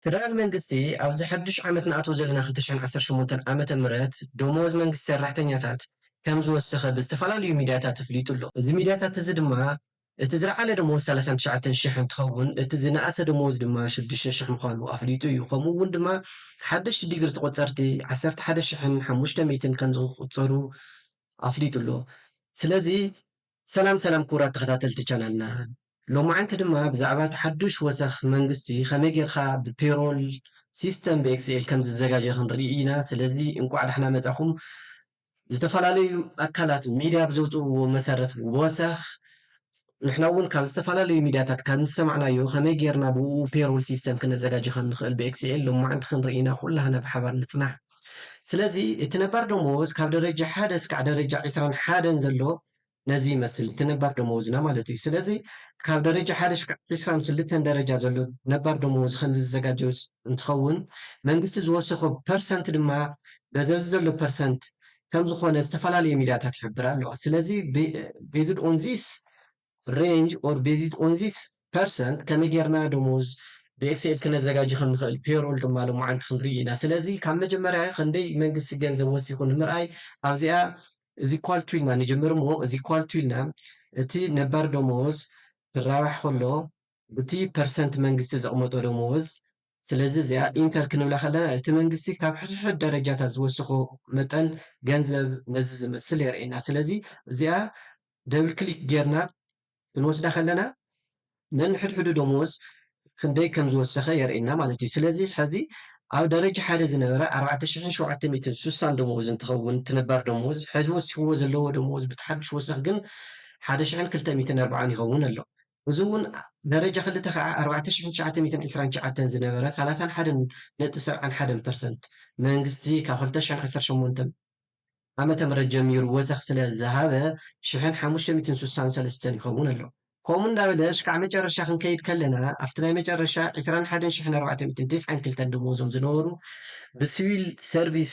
ፌደራል መንግስቲ ኣብዚ ሓድሽ ዓመት ንኣትዎ ዘለና 2018 ዓመተ ምህረት ደሞዝ መንግስቲ ሰራሕተኛታት ከም ዝወሰኸ ብዝተፈላለዩ ሚድያታት ኣፍሊጡ ኣሎ። እዚ ሚድያታት እዚ ድማ እቲ ዝለዓለ ደሞዝ 39,000 እንትኸውን እቲ ዝነኣሰ ደሞዝ ድማ 6,000 ምዃኑ ኣፍሊጡ እዩ። ከምኡ እውን ድማ ሓደሽቲ ዲግሪ ተቆፀርቲ 11,500 ከም ዝቁፀሩ ኣፍሊጡ ኣሎ። ስለዚ ሰላም ሰላም ክቡራት ተኸታተልቲ ቻናልና ሎማዓንቲ ድማ ብዛዕባ እቲ ሓዱሽ ወሰኽ መንግስቲ ከመይ ጌርካ ብፔሮል ሲስተም ብኤክስኤል ከም ዝዘጋጀ ክንርኢ ኢና። ስለዚ እንኳዕ ደሕና መፃኹም። ዝተፈላለዩ ኣካላት ሚድያ ብዘውፅእዎ መሰረት ወሰኽ ንሕና እውን ካብ ዝተፈላለዩ ሚድያታት ካብ ዝሰማዕናዮ ከመይ ጌርና ብኡ ፔሮል ሲስተም ክነዘጋጅ ከም ንኽእል ብኤክስኤል ሎማዓንቲ ክንርኢ ኢና ኩላህና ብሓባር ንፅናሕ። ስለዚ እቲ ነባር ደሞዝ ካብ ደረጃ 1 እስካዕ ደረጃ 21 ዘሎ ነዚ ይመስል እቲ ነባር ደመወዝና ማለት እዩ። ስለዚ ካብ ደረጃ 1 እስካዕ 22 ደረጃ ዘሎ ነባር ደመወዝ ከምዚ ዝዘጋጀ እንትኸውን መንግስቲ ዝወሰኮ ፐርሰንት ድማ በዘብዚ ዘሎ ፐርሰንት ከም ዝኾነ ዝተፈላለዩ ሚድያታት ይሕብር ኣለዋ። ስለዚ ቤዝድ ኦን ዚስ ሬንጅ ኦር ቤዝድ ኦን ዚስ ፐርሰንት ከመይ ጌርና ደመወዝ ብኤክስኤል ክነዘጋጅ ከም ንኽእል ፔሮል ድማ ሎማዓንቲ ክንርኢ ኢና። ስለዚ ካብ መጀመርያ ክንደይ መንግስቲ ገንዘብ ወሲኹ ንምርኣይ ኣብዚኣ እዚ ኳልቱ ኢልና ንጅምር እሞ እዚ ኳልቱ ኢልና እቲ ነባር ደመወዝ ክራባሕ ከሎ እቲ ፐርሰንት መንግስቲ ዘቕመጦ ደመወዝ ስለዚ እዚኣ ኢንተር ክንብላ ከለና እቲ መንግስቲ ካብ ሕድሕድ ደረጃታት ዝወስኮ መጠን ገንዘብ ነዚ ዝመስል የርእየና። ስለዚ እዚኣ ደብል ክሊክ ጌርና ክንወስዳ ከለና ነንሕድሕዱ ደመወዝ ክንደይ ከም ዝወሰኸ የርእየና ማለት እዩ። ስለዚ ሕዚ ኣብ ደረጃ ሓደ ዝነበረ 4,760 ደመወዝ እንትኸውን ትነባር ደመወዝ ሕዚ ወሲኽዎ ዘለዎ ደመወዝ ብትሓድሽ ወሰኽ ግን 1,240 ይኸውን ኣሎ። እዚ እውን ደረጃ ክልተ ከዓ 4,929 ዝነበረ 31.71% መንግስቲ ካብ 2018 ዓመተ ምህረት ጀሚሩ ወሰኽ ስለ ዝሃበ 1,563 ይኸውን ኣሎ። ከምኡ እንዳበለ እስካዕ መጨረሻ ክንከይድ ከለና ኣብቲ ናይ መጨረሻ 21,492 ደመወዞም ዝነበሩ ብሲቪል ሰርቪስ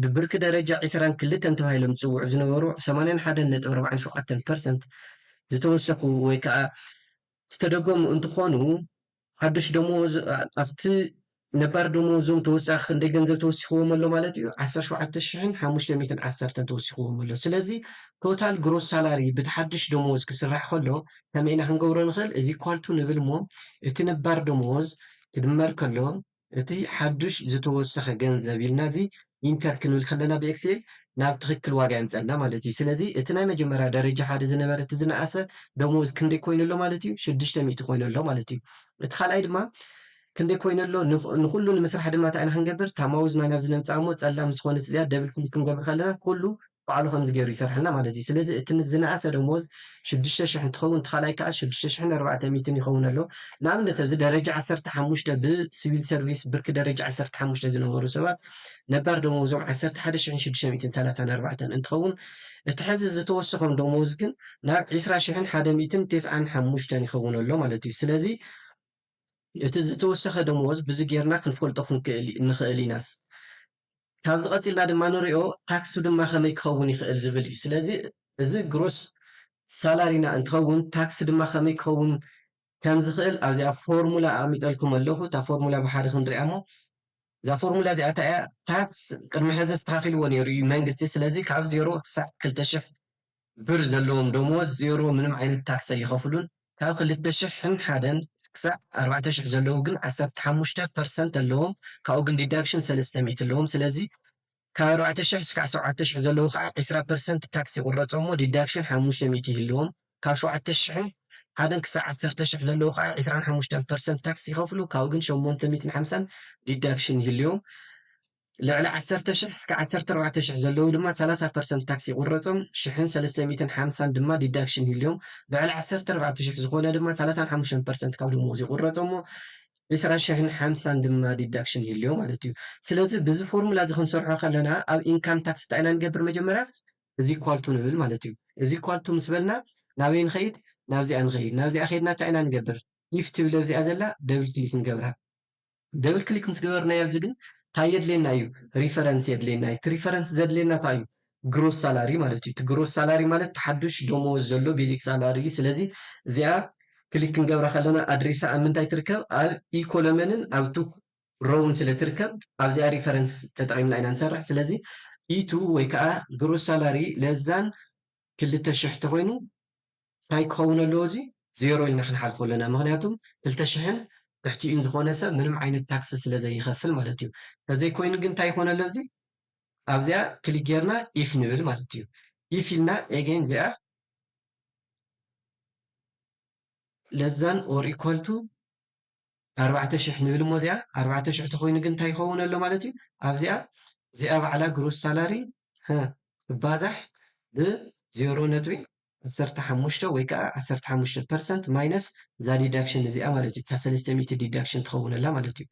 ብብርኪ ደረጃ 22 ተባሂሎም ዝፅውዑ ዝነበሩ 81.47% ዝተወሰኹ ወይ ከዓ ዝተደጎሙ እንትኾኑ ሓዱሽ ደመወዝ ኣብቲ ነባር ደመወዞም ተወሳኺ ክንደይ ገንዘብ ተወሲኽዎም ኣሎ ማለት እዩ 17,510 ተወሲኽዎም ኣሎ። ስለዚ ቶታል ግሮስ ሳላሪ ብትሓድሽ ደመወዝ ክስራሕ ከሎ ከመይ ኢና ክንገብሮ ንኽእል እዚ ኳልቱ ንብል እሞ እቲ ነባር ደመወዝ ክድመር ከሎ እቲ ሓዱሽ ዝተወሰኸ ገንዘብ ኢልና እዚ ኢንተር ክንብል ከለና ብኤክሴል ናብ ትክክል ዋጋ የምፀልና ማለት እዩ። ስለዚ እቲ ናይ መጀመርያ ደረጃ ሓደ ዝነበረ እቲ ዝነኣሰ ደመወዝ ክንደይ ኮይኑ ኣሎ ማለት እዩ 600 ኮይኑ ኣሎ ማለት እዩ። እቲ ካልኣይ ድማ ክንደይ ኮይኑ ኣሎ ንኩሉ ንምስራሕ ድማ እንታይ ኢና ክንገብር ታማውዝና ናብ ዝነምፃ እሞ ፀላም ዝኾነት እዚኣ ደብል ክሊክ ክንገብር ከለና ኩሉ ባዕሉ ከምዚ ገይሩ ይሰርሐልና ማለት እዩ። ስለዚ እቲ ዝነኣሰ ደመወዝ 6,000 እንትኸውን እቲ ካልኣይ ከዓ 6,400 ይኸውን ኣሎ። ንኣብነት ኣብዚ ደረጃ 15 ብሲቪል ሰርቪስ ብርኪ ደረጃ 15 ዝነበሩ ሰባት ነባር ደመወዞም 11,634 እንትኸውን እቲ ሕዚ ዝተወሰኾም ደመወዝ ግን ናብ 20,195 ይኸውን ኣሎ ማለት እዩ። ስለዚ እቲ ዝተወሰኸ ደመወዝ ብዚ ጌርና ክንፈልጦ ንኽእል ኢናስ ካብዚ ቀፂልና ድማ ንሪኦ ታክስ ድማ ከመይ ክኸውን ይኽእል ዝብል እዩ። ስለዚ እዚ ግሮስ ሳላሪና እንትኸውን ታክስ ድማ ከመይ ክኸውን ከም ዝኽእል ኣብዚኣ ፎርሙላ ኣሚጠልኩም ኣለኹ። እታ ፎርሙላ ብሓደ ክንሪኣ እሞ እዛ ፎርሙላ እዚኣ እንታይ እያ ታክስ ቅድሚ ሕዚ ኣስተኻኺልዎ ነይሩ እዩ መንግስቲ። ስለዚ ካብ 0 ክሳብ 2,000 ብር ዘለዎም ደመወዝ 0 ምንም ዓይነት ታክስ ኣይከፍሉን። ካብ 2,001 ክሳብ 4,000 ዘለዉ ግን 15% ኣለዎም። ካብኡ ግን ዲዳክሽን 300 ኣለዎም። ስለዚ ካብ 4,000 እስካብ 7,000 ዘለዉ ከዓ 20% ታክስ ይቁረፆሞ ዲዳክሽን 500 ይህልዎም። ካብ 7,000 ሓደ ክሳብ 10,000 ዘለዉ ከዓ 25% ታክስ ይኸፍሉ። ካብኡ ግን 850 ዲዳክሽን ይህልዮም። ልዕሊ 10,000 እስካብ 14,000 ዘለዉ ድማ 30% ታክስ ይቁረፆም 1,350 ድማ ዲዳክሽን ይህልዮም። ልዕሊ 14,000 ዝኾነ ድማ 35% ካብ ደመወዝ ይቁረፆሞ 20,050 ድማ ዲዳክሽን ይህልዮ ማለት እዩ። ስለዚ በዚ ፎርሙላ እዚ ክንሰርሖ ከለና ኣብ ኢንካም ታክስ እንታይ ኢና ንገብር መጀመርያ እዚ ኳልቱ ንብል ማለት እዩ። እዚ ኳልቱ ምስ በልና ናበይ ንኸይድ ናብዚኣ ንኸይድ ናብዚኣ ከይድና እንታይ ኢና ንገብር ኢፍ ትብል ኣብዚኣ ዘላ ደብል ክሊክ ንገብራ። ደብል ክሊክ ምስ ገበርናዮ ኣብዚ ግን እንታይ የድልየና እዩ ሪፈረንስ የድልየና እዩ። እቲ ሪፈረንስ ዘድልየና እንታይ እዩ ግሮስ ሳላሪ ማለት እዩ። እቲ ግሮስ ሳላሪ ማለት ተሓዱሽ ደመወዝ ዘሎ ቤዚክ ሳላሪ እዩ። ስለዚ እዚኣ ክሊክ ክንገብራ ከለና ኣድሬሳ ኣብ ምንታይ ትርከብ ኣብ ኢ ኮለመንን ኣብ ቱ ሮውን ስለ ትርከብ ኣብዚኣ ሪፈረንስ ተጠቒምና ኢና ንሰርሕ ስለዚ ኢቱ ወይ ከዓ ግሮስ ሳላሪ ለዛን 2,000 ተኮይኑ እንታይ ክኸውን ኣለዎ እዚ ዜሮ ኢልና ክንሓልፎ ኣለና ምክንያቱም 2,000ን ትሕቲኡን ዝኾነ ሰብ ምንም ዓይነት ታክሲ ስለ ዘይከፍል ማለት እዩ ተዘይኮይኑ ግን እንታይ ይኮነ ኣሎ እዚ ኣብዚኣ ክሊክ ጌርና ኢፍ ንብል ማለት እዩ ኢፍ ኢልና ኤጌን እዚኣ ለዛን ኦር ኢኳል ቱ 4,000 ንብል እሞ እዚኣ 4,000 ተኮይኑ ግን እንታይ ይኸውን ኣሎ ማለት እዩ ኣብዚኣ እዚኣ በዕላ ግሮስ ሳላሪ ክባዛሕ ብ0.15 ወይ ከዓ 15% ማይነስ እዛ ዲዳክሽን እዚኣ ማለት እዩ እታ 300 ዲዳክሽን ትኸውነላ ማለት እዩ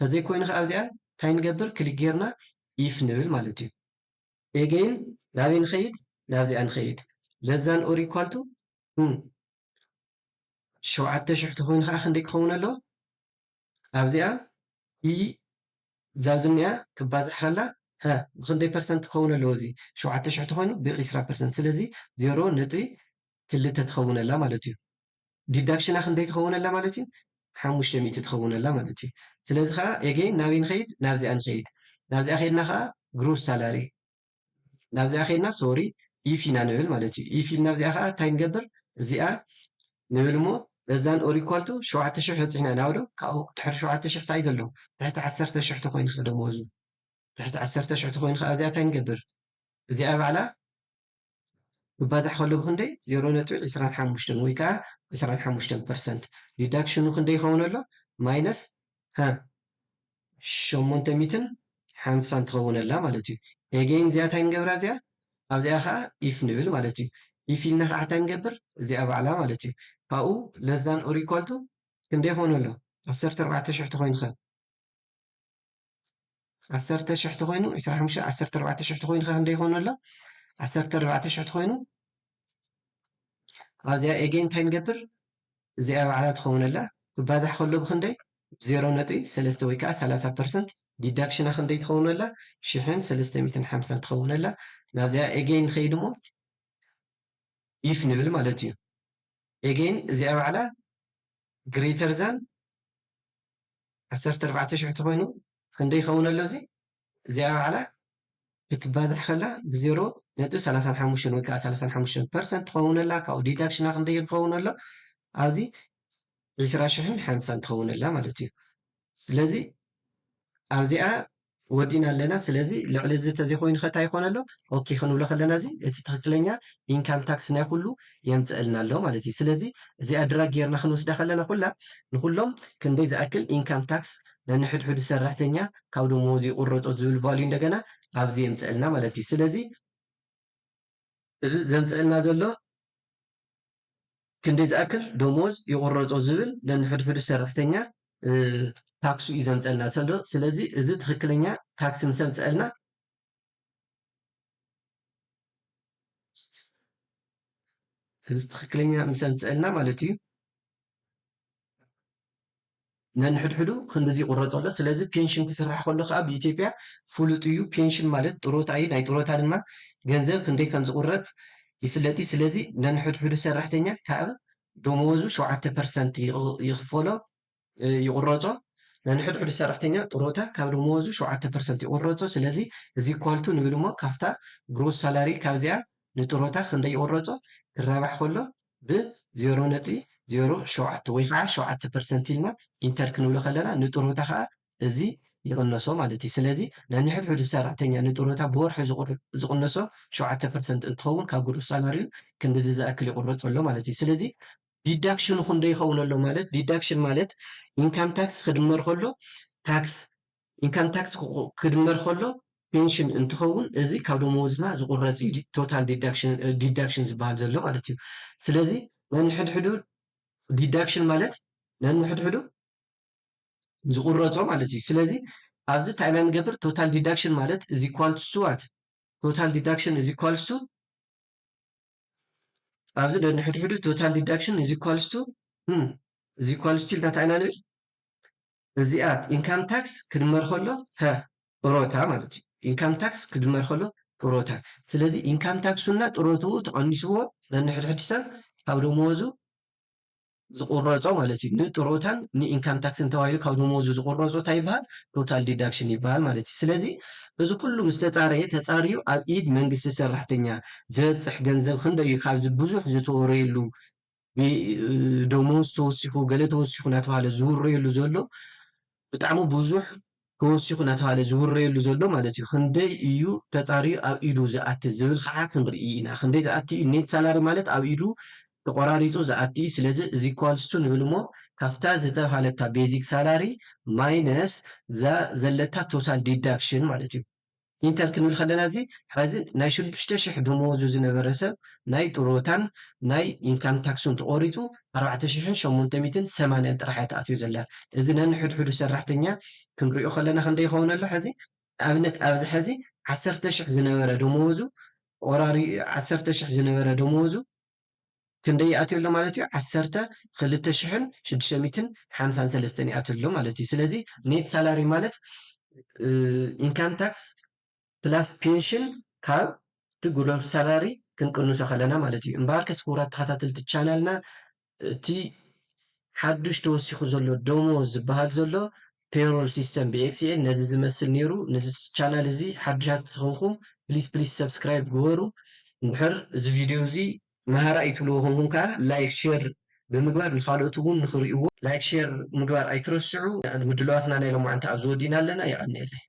ተዘይኮይኑ ከዓ ኣብዚኣ እንታይ ንገብር ክሊክ ጌርና ኢፍ ንብል ማለት እዩ ኤጌን ናበይ ንኸይድ ናብዚኣ ንኸይድ ለዛን ኦር ኢኳል ቱ 7,000 ተኮይኑ ከዓ ክንደይ ክኸውን ኣለዎ ኣብዚኣ ዛብዝኒኣ ክባዝሕ ከላ ብክንደይ ፐርሰንት ክኸውን ኣለዎ እዚ 7,000 ተኮይኑ ብ20% ስለዚ 0.2 ትኸውነላ ማለት እዩ ዲዳክሽና ክንደይ ትኸውነላ ማለት እዩ 500 ትኸውነላ ማለት እዩ ስለዚ ከዓ ኤጌን ናበይ ንኸይድ ናብዚኣ ንኸይድ ናብዚኣ ከይድና ከዓ ግሮስ ሳላሪ ናብዚኣ ከይድና ሶሪ ኢፍ ኢና ንብል ማለት እዩ ኢፍ ኢልና ኣብዚኣ ከዓ እንታይ ንገብር እዚኣ ንብል እሞ ለዛን ኦር ኢኳል ቱ 7,000 በፂሕና ናብዶ ካብኡ ድሕሪ 7,000 እንታይ ዘሎ ትሕቲ 10,000 ተኮይኑ ደመወዙ ትሕቲ 10,000 ተኮይኑ ከዓ እዚኣ እንታይ ንገብር እዚኣ ባዕላ ክባዛሕ ከሎ ብክንደይ 0.25 ወይ ከዓ 25% ዲዳክሽኑ ክንደይ ይኸውን ኣሎ ማይነስ 850 ትኸውነላ ማለት እዩ ኤጌን እዚኣ እንታይ ንገብራ እዚኣ ኣብዚኣ ከዓ ኢፍ ንብል ማለት እዩ ኢፍ ኢልና ከዓ እንታይ ንገብር እዚኣ ባዕላ ማለት እዩ ካብኡ ለዛን ኦር ኢኳል ቱ ክንደይ ይኸውን ኣሎ 14,000 ተኮይኑ ኸ 10,000 ተኮይኑ 25 14,000 ተኮይኑ ኸ ክንደይ ይኸውን ኣሎ 14,000 ተኮይኑ ኣብዚኣ ኤጌን እንታይ ንገብር እዚኣ ባዕላ ትኸውነላ ክባዛሕ ከሎ ብክንደይ 0.3 ወይ ከዓ 30% ዲዳክሽና ክንደይ ትኸውነላ 1,350 ትኸውነላ ናብዚኣ ኤጌን ንኸይድ እሞ ኢፍ ንብል ማለት እዩ ኤጌን እዚኣ ባዕላ ግሬተር ዛን 14,000 ተኮይኑ ክንደይ ይኸውን ኣሎ እዚ እዚኣ ባዕላ ክትባዝሕ ከላ ብ0.35 ወይ ከዓ 35% ትኸውነላ ካብኡ ዲዳክሽና ክንደይ ትኸውን ኣሎ ኣብዚ 20,050 ትኸውነላ ማለት እዩ ስለዚ ኣብዚኣ ወዲና ኣለና ስለዚ ልዕሊ እዚ ተዘይኮይኑ ከ እንታይ ይኮን ኣሎ ኦኬ ክንብሎ ከለና እዚ እቲ ትክክለኛ ኢንካም ታክስ ናይ ኩሉ የምፅአልና ኣሎ ማለት እዩ ስለዚ እዚኣ ድራግ ጌርና ክንወስዳ ከለና ኩላ ንኩሎም ክንደይ ዝኣክል ኢንካም ታክስ ነንሕድሕዱ ሰራሕተኛ ካብ ደመወዙ ይቁረፆ ዝብል ቫልዩ እንደገና ኣብዚ የምፅአልና ማለት እዩ ስለዚ እዚ ዘምፅአልና ዘሎ ክንደይ ዝኣክል ደመወዝ ይቁረፆ ዝብል ነንሕድሕዱ ሰራሕተኛ ታክሱ እዩ ዘምፅአልና ዘሎ ስለዚ እዚ ትክክለኛ ታክሲ ምስ ኣምፅአልና እዚ ትክክለኛ ምስ ኣምፅአልና ማለት እዩ ነንሕድሕዱ ክንድዚ ይቁረፅ ኣሎ ስለዚ ፔንሽን ክስራሕ ከሎ ከዓ ብኢትዮጵያ ፍሉጥ እዩ ፔንሽን ማለት ጥሮታ እዩ ናይ ጥሮታ ድማ ገንዘብ ክንደይ ከም ዝቁረፅ ይፍለጥ እዩ ስለዚ ነንሕድሕዱ ሰራሕተኛ ካብ ደመወዙ 7% ይኽፈሎ ይቁረፆ ነንሕድሕዱ ሰራሕተኛ ጥሮታ ካብ ደመወዙ 7% ይቁረፆ ስለዚ እዚ ኳልቱ ንብል እሞ ካብታ ግሮስ ሳላሪ ካብዚኣ ንጥሮታ ክንደይ ይቁረፆ ክራባሕ ከሎ ብ0.07 ወይ ከዓ 7% ኢልና ኢንተር ክንብሎ ከለና ንጥሮታ ከዓ እዚ ይቕነሶ ማለት እዩ ስለዚ ነንሕድሕዱ ሰራሕተኛ ንጥሮታ ብወርሒ ዝቕነሶ 7% እንትኸውን ካብ ግሮስ ሳላሪኡ ክንዲዚ ዝኣክል ይቁረፅ ኣሎ ማለት እዩ ስለዚ ዲዳክሽኑ ክንደይ ይኸውን ኣሎ ማለት ዲዳክሽን ማለት ኢንካም ታክስ ክድመር ከሎ ታክስ ኢንካም ታክስ ክድመር ከሎ ፔንሽን እንትኸውን እዚ ካብ ደመወዝና ዝቁረፅ እዩ ቶታል ዲዳክሽን ዝበሃል ዘሎ ማለት እዩ ስለዚ ነንሕድሕዱ ዲዳክሽን ማለት ነንሕድሕዱ ዝቁረፆ ማለት እዩ ስለዚ ኣብዚ እንታይ ኢና ንገብር ቶታል ዲዳክሽን ማለት እዚ ኢኳልስ ቱ ዋት ቶታል ዲዳክሽን እዚ ኢኳልስ ቱ ኣብዚ ነንሕድሕዱ ቶታል ዲዳክሽን እዚ ኢኳልስ ቱ እዚ ኢኳልስ ቱ ኢልና እንታይ ኢና ንብል እዚኣ ኢንካም ታክስ ክድመር ከሎ ጥሮታ ማለት እዩ ኢንካም ታክስ ክድመር ከሎ ጥሮታ ስለዚ ኢንካም ታክሱና ጥሮትኡ ተቐኒስዎ ነንሕድሕዱ ሰብ ካብ ደመወዙ ዝቁረፆ ማለት እዩ ንጥሮታን ንኢንካም ታክስን ተባሂሉ ካብ ደመወዙ ዝቁረፆ እንታይ ይበሃል ቶታል ዲዳክሽን ይበሃል ማለት እዩ ስለዚ እዚ ኩሉ ምስ ተፃረየ ተፃርዩ ኣብ ኢድ መንግስቲ ሰራሕተኛ ዝበፅሕ ገንዘብ ክንደይ እዩ ካብዚ ብዙሕ ዝተወረየሉ ደመወዝ ተወሲኹ ገለ ተወሲኹ እናተባሃለ ዝውረየሉ ዘሎ ብጣዕሚ ብዙሕ ተወሲኹ እናተባሃለ ዝውረየሉ ዘሎ ማለት እዩ ክንደይ እዩ ተፃርዩ ኣብ ኢዱ ዝኣቲ ዝብል ከዓ ክንርኢ ኢና ክንደይ ዝኣቲ እዩ ኔት ሳላሪ ማለት ኣብ ኢዱ ተቆራሪፁ ዝኣቲ እዩ ስለዚ እዚ ኢኳልስ ቱ ንብል እሞ ካብታ ዝተባሃለታ ቤዚክ ሳላሪ ማይነስ እዛ ዘለታ ቶታል ዲዳክሽን ማለት እዩ ኢንተር ክንብል ከለና እዚ ሕዚ ናይ 6,000 ደመወዙ ዝነበረ ሰብ ናይ ጥሮታን ናይ ኢንካም ታክሱን ተቆሪፁ 4,880 ጥራሕ ተኣትዩ ዘላ እዚ ነንሕድሕዱ ሰራሕተኛ ክንሪኦ ከለና ክንደይ ይኸውን ኣሎ ሕዚ ኣብነት ኣብዚ ሕዚ 10,000 ዝነበረ ደመወዙ ቆራሪ 10,000 ዝነበረ ደመወዙ ክንደይ ይኣትዩ ኣሎ ማለት እዩ 12,653 ይኣትዩ ኣሎ ማለት እዩ ስለዚ ኔት ሳላሪ ማለት ኢንካም ታክስ ፕላስ ፔንሽን ካብ እቲ ግሮስ ሳላሪ ክንቅንሶ ከለና ማለት እዩ እምበር ከስ ክቡራት ተኸታተልቲ ቻናልና እቲ ሓዱሽ ተወሲኹ ዘሎ ደመወዝ ዝበሃል ዘሎ ፔሮል ሲስተም ብኤክስኤል ነዚ ዝመስል ነይሩ ነዚ ቻናል እዚ ሓዱሻት ትኾንኩም ፕሊዝ ሰብስክራይብ ግበሩ እንድሕር እዚ ቪድዮ እዚ ማሃራይ ትብልዎ ኮንኩም ከዓ ላይክ ሼር ብምግባር ንካልኦት እውን ንኽሪእዎ ላይክ ሼር ምግባር ኣይትረስዑ ምድለዋትና ናይ ሎማዓንቲ ኣብ ዝወዲና ኣለና ይቐኒየለይ